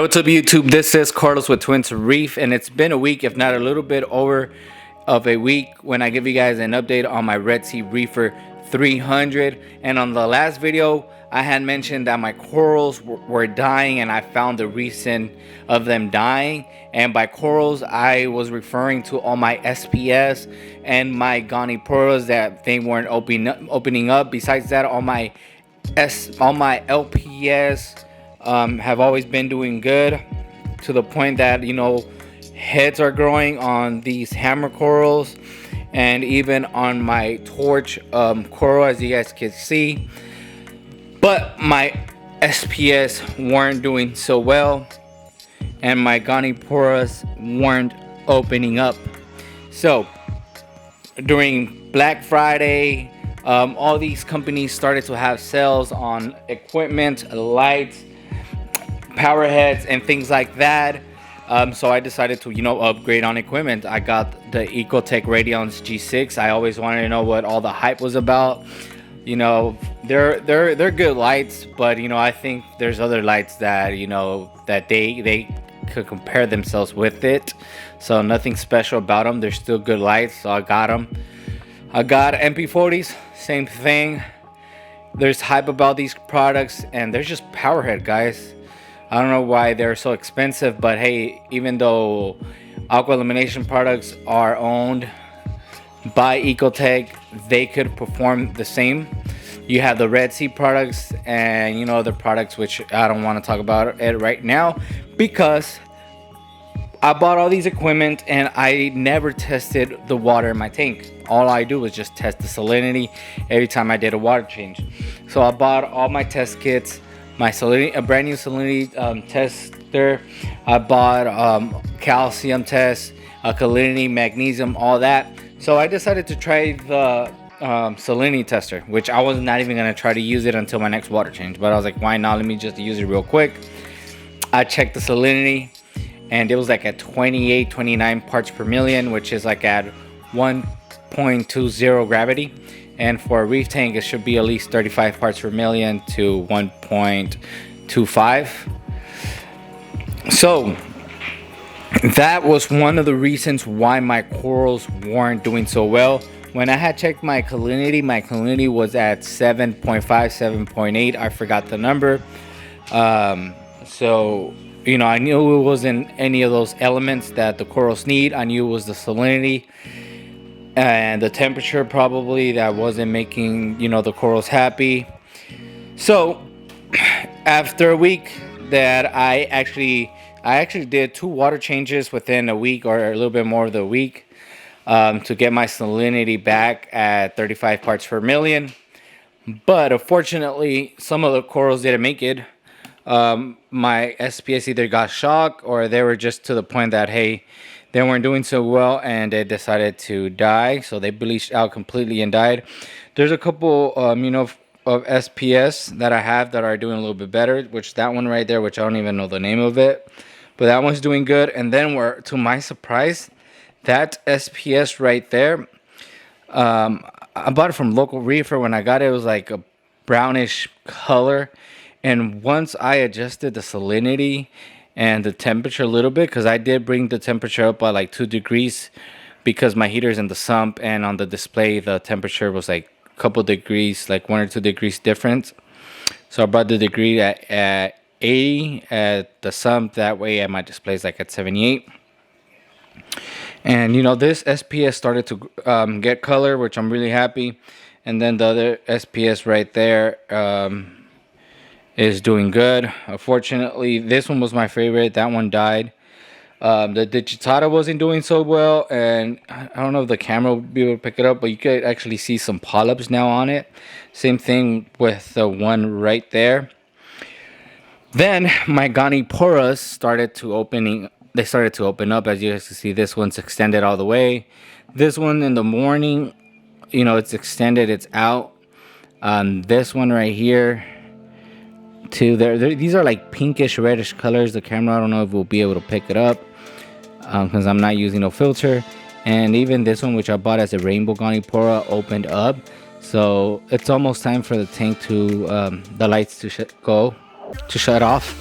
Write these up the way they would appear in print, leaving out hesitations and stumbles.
what's up YouTube? This is Carlos with Twins Reef, and it's been a week, if not a little bit over of a week, when I give you guys an update on my Red Sea Reefer 300. And on the last video, I had mentioned that my corals were dying, and I found the reason of them dying. And by corals, I was referring to all my SPS and my Goniporas that they weren't opening up. Besides that, all my LPS have always been doing good, to the point that, you know, heads are growing on these hammer corals, and even on my torch coral, as you guys can see. But my SPS weren't doing so well, and my Goniporas weren't opening up. So during Black Friday, all these companies started to have sales on equipment, lights, power heads, and things like that. So I decided to, upgrade on equipment. I got the Ecotech Radions G6. I always wanted to know what all the hype was about. You know, they're good lights, but I think there's other lights that that they could compare themselves with it. So nothing special about them. They're still good lights, so I got them. I got MP40s, same thing. There's hype about these products, and they're just powerhead, guys. I don't know why they're so expensive, but hey, even though aqua elimination products are owned by Ecotech, they could perform the same. You have the Red Sea products and other products, which I don't want to talk about it right now, because I bought all these equipment and I never tested the water in my tank. All I do was just test the salinity every time I did a water change. So I bought all my test kits, my salinity, a brand new salinity tester. I bought calcium test, alkalinity, magnesium, all that. So I decided to try the salinity tester, which I was not even going to try to use it until my next water change. But I was like, why not? Let me just use it real quick. I checked the salinity, and it was like at 29 parts per million, which is like at 1.20 gravity. And for a reef tank, it should be at least 35 parts per million to 1.25. So that was one of the reasons why my corals weren't doing so well. When I had checked my salinity was at 7.5, 7.8. I forgot the number. So I knew it wasn't any of those elements that the corals need. I knew it was the salinity and the temperature probably that wasn't making the corals happy. So after a week that I actually did 2 water changes within a week, or a little bit more of the week, to get my salinity back at 35 parts per million. But unfortunately, some of the corals didn't make it. My SPS either got shocked, or they were just to the point that, hey, they weren't doing so well and they decided to die. So they bleached out completely and died. There's a couple, of SPS that I have that are doing a little bit better, which that one right there, which I don't even know the name of it, but that one's doing good. And then to my surprise, that SPS right there, I bought it from local reefer. When I got it, it was like a brownish color. And once I adjusted the salinity and the temperature a little bit, because I did bring the temperature up by like 2 degrees, because my heater's in the sump, and on the display the temperature was like a couple degrees, like 1 or 2 degrees difference. So I brought the degree at 80 at the sump. That way at my display is like at 78. And this SPS started to get color, which I'm really happy. And then the other SPS right there is doing good. Unfortunately, this one was my favorite. That one died. The digitata wasn't doing so well, and I don't know if the camera would be able to pick it up, but you could actually see some polyps now on it. Same thing with the one right there. Then my Goniporas started to open up. As you guys can see, this one's extended all the way. This one in the morning, it's extended, it's out. This one right here, too, these are like pinkish reddish colors. The camera, I don't know if we'll be able to pick it up, because I'm not using no filter. And even this one, which I bought as a rainbow Gonipora, opened up. So it's almost time for the tank to the lights to shut off.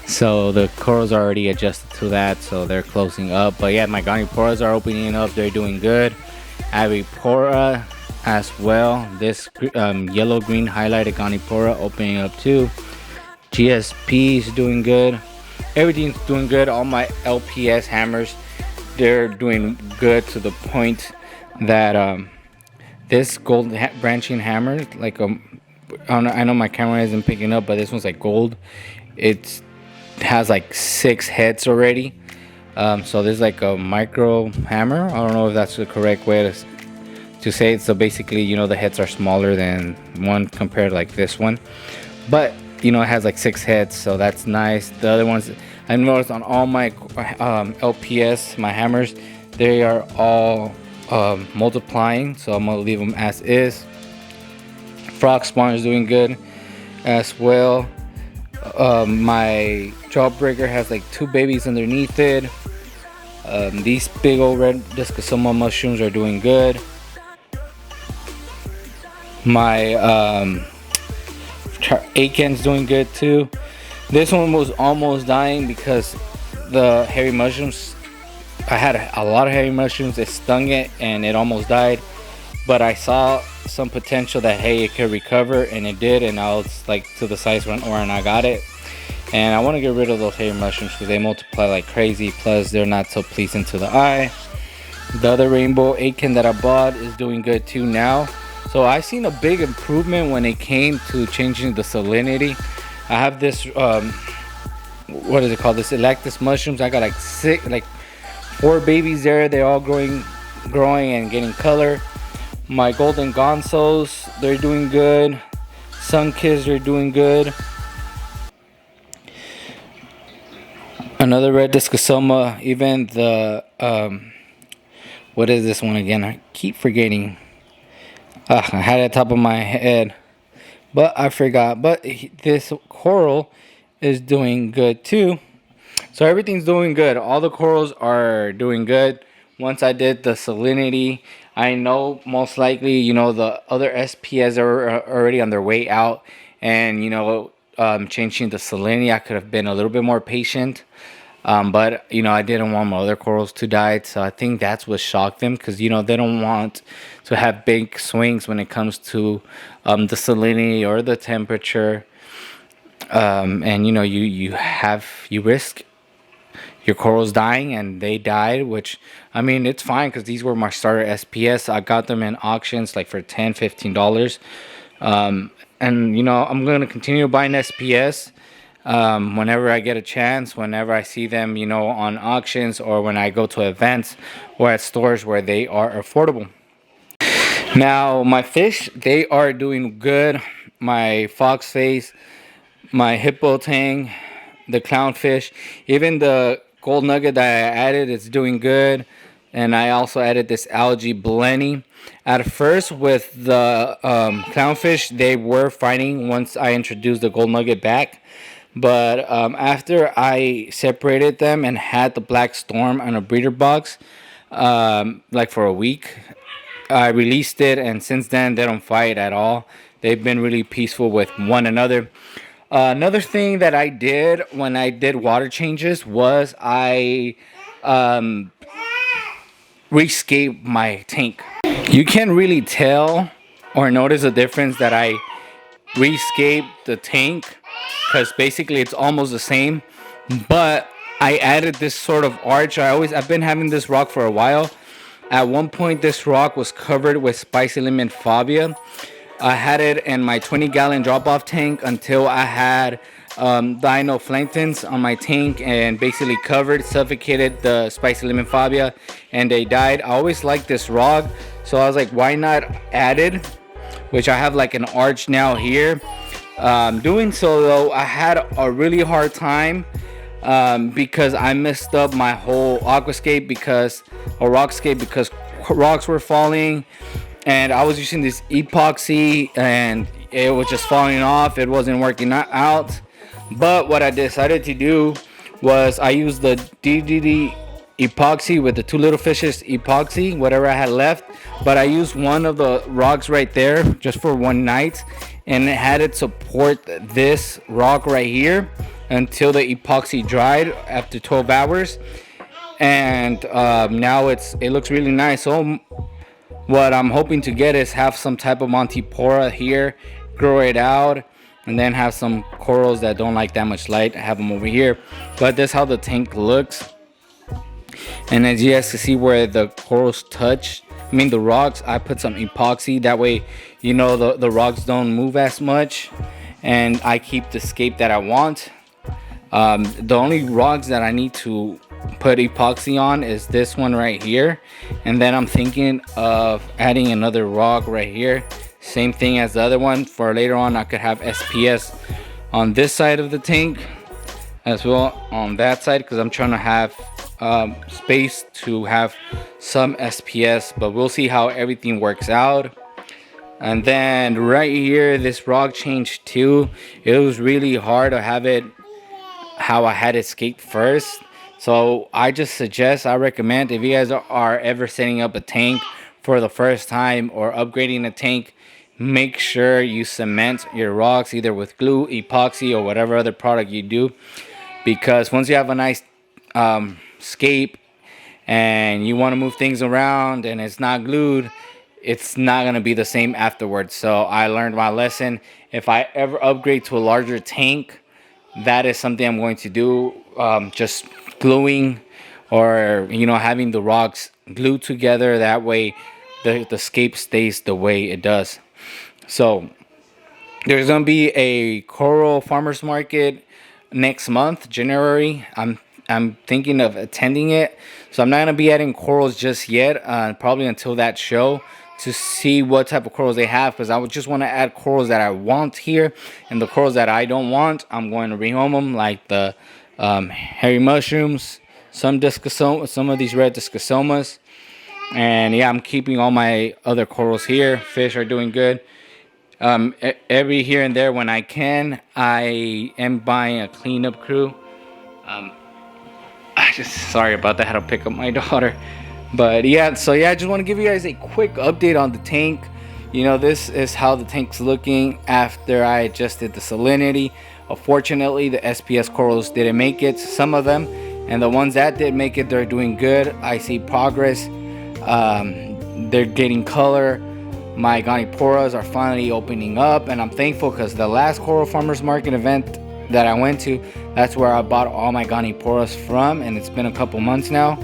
So the corals are already adjusted to that, so they're closing up. But yeah, my Garniporas are opening up. They're doing good. Avipora as well. This yellow green highlighted Garnipora opening up too. GSP is doing good. Everything's doing good. All my LPS hammers, they're doing good to the point that this gold branching hammer, like I know my camera isn't picking up, but this one's like gold. It has like 6 heads already. So there's like a micro hammer. I don't know if that's the correct way to say it. So basically, you know, the heads are smaller than one compared to like this one, but you know, it has like 6 heads, so that's nice. The other ones I noticed on all my LPS, my hammers, they are all multiplying, so I'm gonna leave them as is. Frog spawn is doing good as well. My jawbreaker has like 2 babies underneath it. These big old red discosoma mushrooms are doing good. My Aiken's doing good too. This one was almost dying because the hairy mushrooms, I had a lot of hairy mushrooms. It stung it and it almost died, but I saw some potential that, hey, it could recover, and it did. And now it's like to the size when I got it, and I want to get rid of those hairy mushrooms because they multiply like crazy, plus they're not so pleasing to the eye. The other rainbow Aiken that I bought is doing good too now. So I've seen a big improvement when it came to changing the salinity. I have this what is it called, this Electus mushrooms. I got like 4 babies there. They're all growing and getting color. My golden gonzos, they're doing good. Sun kids are doing good. Another red discosoma. Even the what is this one again? I keep forgetting. I had it at the top of my head, but I forgot. But this coral is doing good too. So everything's doing good. All the corals are doing good. Once I did the salinity, I know most likely, you know, the other SPS are already on their way out. And, you know, changing the salinity, I could have been a little bit more patient. But, you know, I didn't want my other corals to die. So I think that's what shocked them, because, you know, they don't want to have big swings when it comes to the salinity or the temperature. And, you know, you risk your corals dying, and they died, which, I mean, it's fine because these were my starter SPS. I got them in auctions like for $10-15. And, you know, I'm going to continue buying SPS. Whenever I get a chance, whenever I see them, you know, on auctions, or when I go to events or at stores where they are affordable. Now, my fish, they are doing good. My fox face, my hippo tang, the clownfish, even the gold nugget that I added, it's doing good. And I also added this algae blenny. At first, with the clownfish, they were fighting once I introduced the gold nugget back. But after I separated them and had the black storm on a breeder box, like for a week, I released it, and since then they don't fight at all. They've been really peaceful with one another. Another thing that I did when I did water changes was I rescaped my tank. You can really tell or notice a difference that I rescaped the tank, because basically it's almost the same, but I added this sort of arch. I've been having this rock for a while. At one point, this rock was covered with spicy lemon fabia. I had it in my 20-gallon drop-off tank until I had dinoflagellants on my tank, and basically suffocated the spicy lemon fabia, and they died. I always liked this rock, so I was like, why not add it? Which I have like an arch now here. Doing so though, I had a really hard time because I messed up my whole rockscape because rocks were falling, and I was using this epoxy and it was just falling off. It wasn't working out. But what I decided to do was I used the DDD epoxy with the 2 little fishes epoxy, whatever I had left. But I used one of the rocks right there just for one night, and it had it support this rock right here. until the epoxy dried after 12 hours. And now it looks really nice. So what I'm hoping to get is have some type of Montipora here, grow it out, and then have some corals that don't like that much light, have them over here. But that's how the tank looks. And as you guys can see where the corals touch, I mean the rocks, I put some epoxy. That way, you know, the rocks don't move as much. And I keep the scape that I want. The only rocks that I need to put epoxy on is this one right here. And then I'm thinking of adding another rock right here. Same thing as the other one. For later on, I could have SPS on this side of the tank as well on that side, because I'm trying to have space to have some SPS, but we'll see how everything works out. And then right here, this rock changed too. It was really hard to have it how I had it scaped first. So I recommend, if you guys are ever setting up a tank for the first time or upgrading a tank, make sure you cement your rocks either with glue, epoxy, or whatever other product you do, because once you have a nice scape and you want to move things around and it's not glued, it's not going to be the same afterwards. So I learned my lesson. If I ever upgrade to a larger tank, that is something I'm going to do. Just gluing, or you know, having the rocks glued together, that way the scape stays the way it does. So there's gonna be a coral farmers market next month, January. I'm thinking of attending it, so I'm not gonna be adding corals just yet, probably until that show, to see what type of corals they have, because I would just want to add corals that I want here, and the corals that I don't want, I'm going to rehome them, like the hairy mushrooms, some of these red discosomas. And yeah, I'm keeping all my other corals here. Fish are doing good. Every here and there when I can, I am buying a cleanup crew. Sorry about that, I had to pick up my daughter. But yeah, so yeah, I just want to give you guys a quick update on the tank. You know, this is how the tank's looking after I adjusted the salinity. Unfortunately, the SPS corals didn't make it, some of them, and the ones that did make it, they're doing good. I see progress. They're getting color. My Goniporas are finally opening up, and I'm thankful because the last Coral Farmers Market event that I went to, that's where I bought all my Goniporas from, and it's been a couple months now.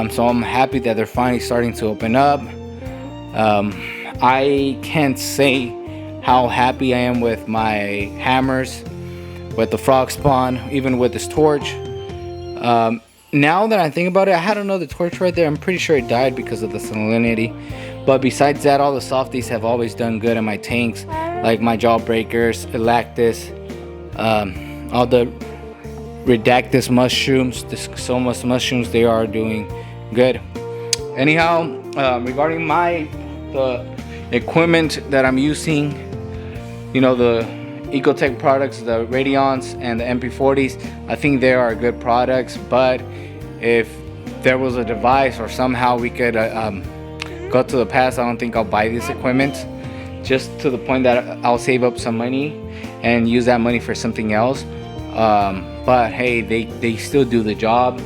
So I'm happy that they're finally starting to open up. I can't say how happy I am with my hammers, with the frog spawn, even with this torch. Now that I think about it, I had another torch right there. I'm pretty sure it died because of the salinity. But besides that, all the softies have always done good in my tanks, like my jawbreakers, Elactis, all the redactus mushrooms, discosomas mushrooms, they are doing good. Anyhow, regarding the equipment that I'm using, you know, the Ecotech products, the Radions and the MP40s, I think they are good products. But if there was a device or somehow we could go to the past, I don't think I'll buy this equipment, just to the point that I'll save up some money and use that money for something else. But hey, they still do the job.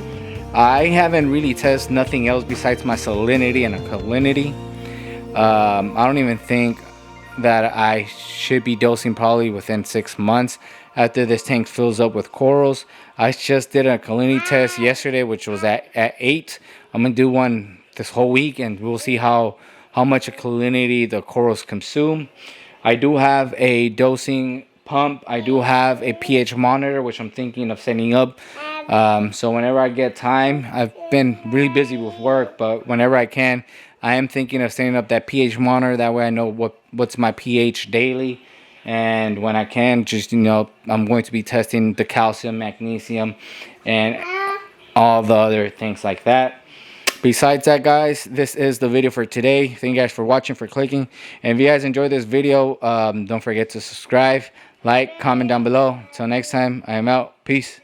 I haven't really tested nothing else besides my salinity and alkalinity. I don't even think that I should be dosing probably within 6 months after this tank fills up with corals. I just did a alkalinity test yesterday, which was at 8. I'm gonna do one this whole week, and we'll see how much alkalinity the corals consume. I do have a dosing pump. I do have a pH monitor, which I'm thinking of setting up. So whenever I get time, I've been really busy with work, but whenever I can, I am thinking of setting up that pH monitor. That way I know what's my pH daily. And when I can, just, you know, I'm going to be testing the calcium, magnesium, and all the other things like that. Besides that, guys, this is the video for today. Thank you guys for watching, for clicking. And if you guys enjoyed this video, don't forget to subscribe, like, comment down below. Till next time, I am out. Peace.